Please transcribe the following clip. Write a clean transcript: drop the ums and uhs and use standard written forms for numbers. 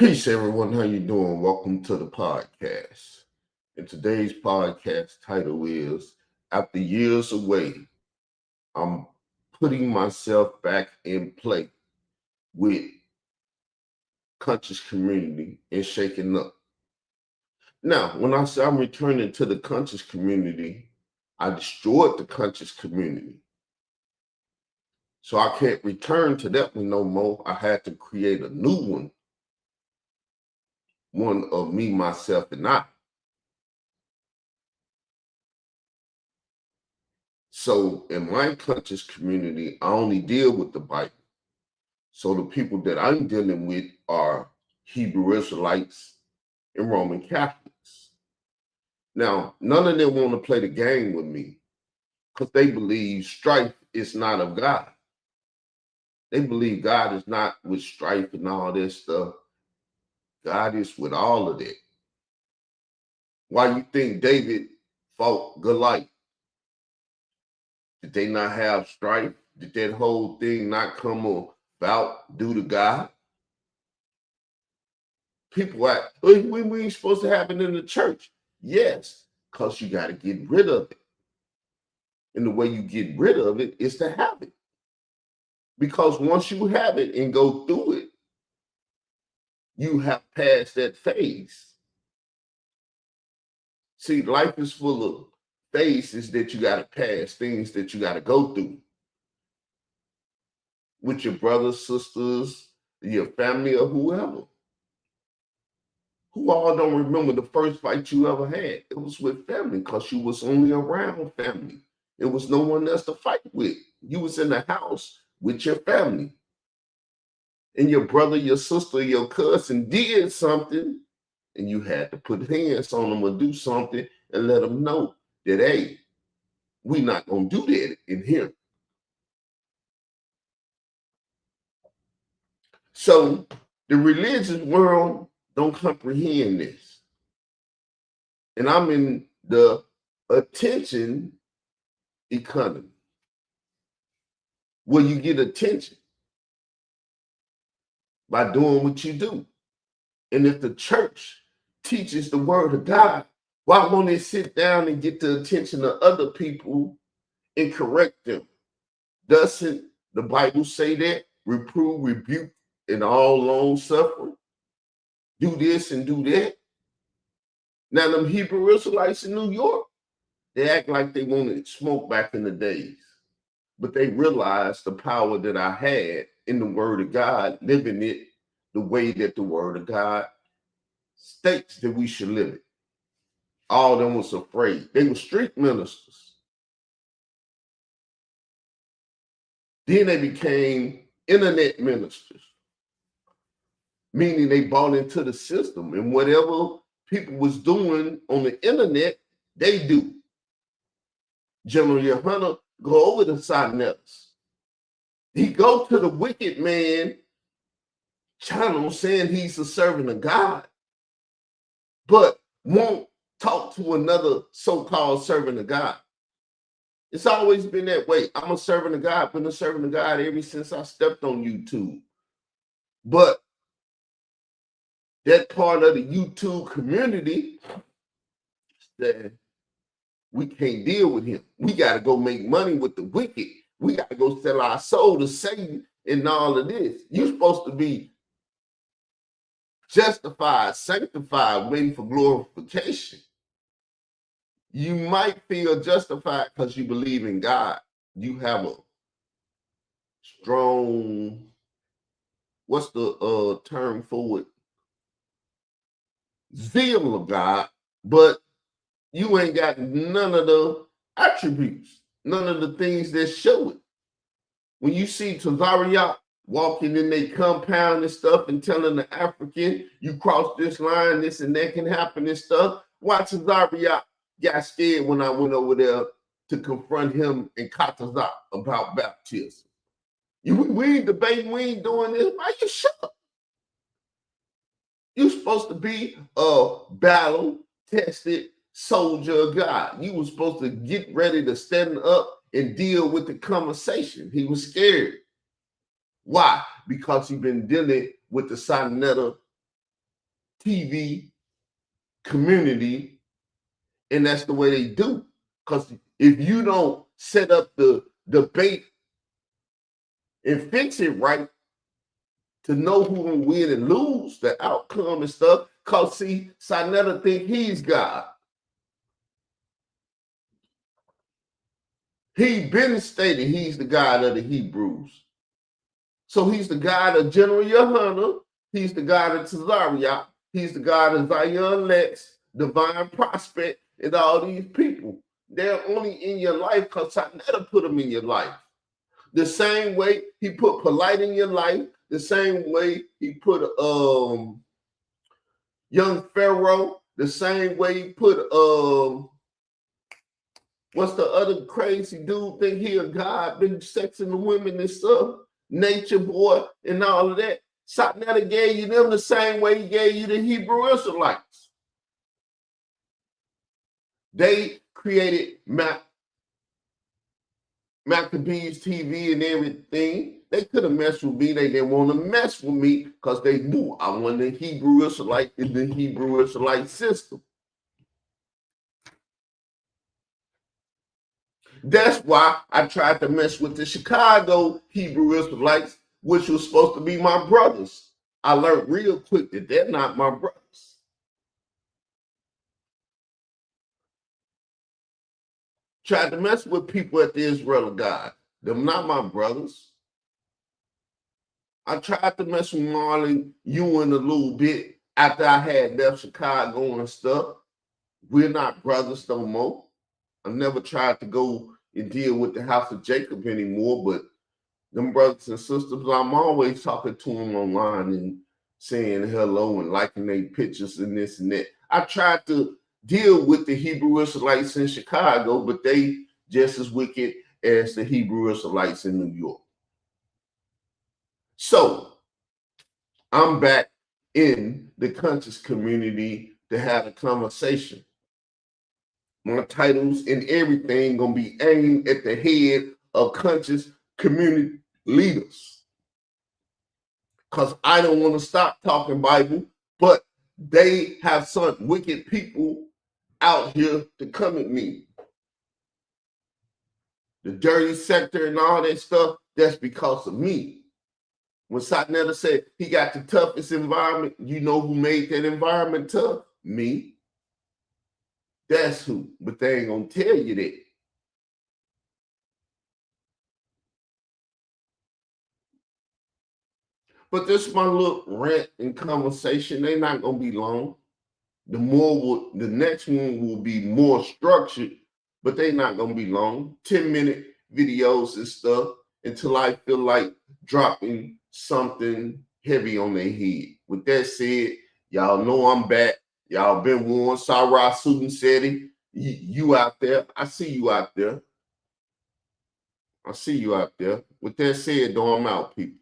Peace, everyone. How you doing? Welcome to the podcast. And today's podcast title is After Years Away, I'm Putting Myself Back in Play with Conscious Community and Shaking Up. Now, when I say I'm returning to the Conscious Community, I destroyed the Conscious Community. So I can't return to that one no more. I had to create a new one of me, myself, and I. So in my conscious community, I only deal with the Bible. So the people that I'm dealing with are Hebrew Israelites and Roman Catholics. Now, none of them want to play the game with me because they believe strife is not of God. They believe God is not with strife and all this stuff. God is with all of that. Why you think David fought Goliath? Did they not have strife? Did that whole thing not come about due to God? People act, we ain't supposed to have it in the church. Yes, because you got to get rid of it. And the way you get rid of it is to have it. Because once you have it and go through it, you have passed that phase. See, life is full of phases that you got to pass, things that you got to go through with your brothers, sisters, your family, or whoever. Who all don't remember the first fight you ever had? It was with family because you was only around family. There was no one else to fight with. You was in the house with your family. And your brother, your sister, your cousin did something, and you had to put hands on them or do something and let them know that, hey, we not going to do that in here. So the religious world don't comprehend this. And I'm in the attention economy where you get attention by doing what you do. And if the church teaches the word of God, why won't they sit down and get the attention of other people and correct them? Doesn't the Bible say that? Reprove, rebuke, and all long suffering. Do this and do that. Now, them Hebrew Israelites in New York, they act like they wanted smoke back in the days. But they realized the power that I had in the word of God, living it the way that the word of God states that we should live it. All of them was afraid. They were street ministers. Then they became internet ministers, meaning they bought into the system, and whatever people was doing on the internet, they do. General Hunter go over the Sinaiticus. He go to the wicked man channel saying he's a servant of God, but won't talk to another so-called servant of God. It's always been that way. I'm a servant of God, been a servant of God ever since I stepped on YouTube. But that part of the YouTube community said, we can't deal with him. We got to go make money with the wicked. We got to go sell our soul to Satan and all of this. You're supposed to be justified, sanctified, waiting for glorification. You might feel justified because you believe in God. You have a strong, what's the term for it? Zeal of God, but you ain't got none of the attributes, none of the things that show it. When you see Tazariot walking in their compound and stuff and telling the African, you cross this line, this and that can happen and stuff, why Tazariot got scared when I went over there to confront him in Katazak about baptism? We ain't debating, we ain't doing this. Why you shut up? You're supposed to be a battle-tested soldier of God. You were supposed to get ready to stand up and deal with the conversation. He was scared. Why? Because he'd been dealing with the Sinaiticus TV community, and that's the way they do. Because if you don't set up the debate and fix it right to know who will win and lose, the outcome and stuff, because see, Sinetta think he's God. He been stated he's the God of the Hebrews. So he's the God of General Yohanan. He's the God of Tazariah. He's the God of Zion Lex, Divine Prospect, and all these people. They're only in your life because Sinetta put them in your life. The same way he put Polite in your life, the same way he put young Pharaoh, the same way he put what's the other crazy dude think he a god, been sexing the women and stuff, Nature Boy and all of that. Sinetta gave you them the same way he gave you the Hebrew Israelites. They created Maccabees TV and everything. They could have messed with me. They didn't want to mess with me because they knew I wasn't a Hebrew Israelite in the Hebrew Israelite system. That's why I tried to mess with the Chicago Hebrew Israelites, which was supposed to be my brothers. I learned real quick that they're not my brothers. Tried to mess with people at the Israel of God. They're not my brothers. I tried to mess with Marlon Ewan a little bit after I had left Chicago and stuff. We're not brothers no more. I never tried to go and deal with the house of Jacob anymore, but them brothers and sisters, I'm always talking to them online and saying hello and liking their pictures and this and that. I tried to deal with the Hebrew Israelites in Chicago, but they just as wicked as the Hebrew Israelites in New York. So I'm back in the conscious community to have a conversation. My titles and everything gonna be aimed at the head of conscious community leaders. Because I don't want to stop talking Bible, but they have some wicked people out here to come at me. The dirty sector and all that stuff, that's because of me. When Sinetta said he got the toughest environment, you know who made that environment tough? Me. That's who. But they ain't gonna tell you that. But this is my little rant and conversation. They're not gonna be long. The next one will be more structured, but they're not gonna be long. 10-minute videos and stuff until I feel like dropping something heavy on their head. With that said, y'all know I'm back. Y'all been warned. Sarah Sudan said it. You out there. I see you out there. I see you out there. With that said, though, I'm out, people.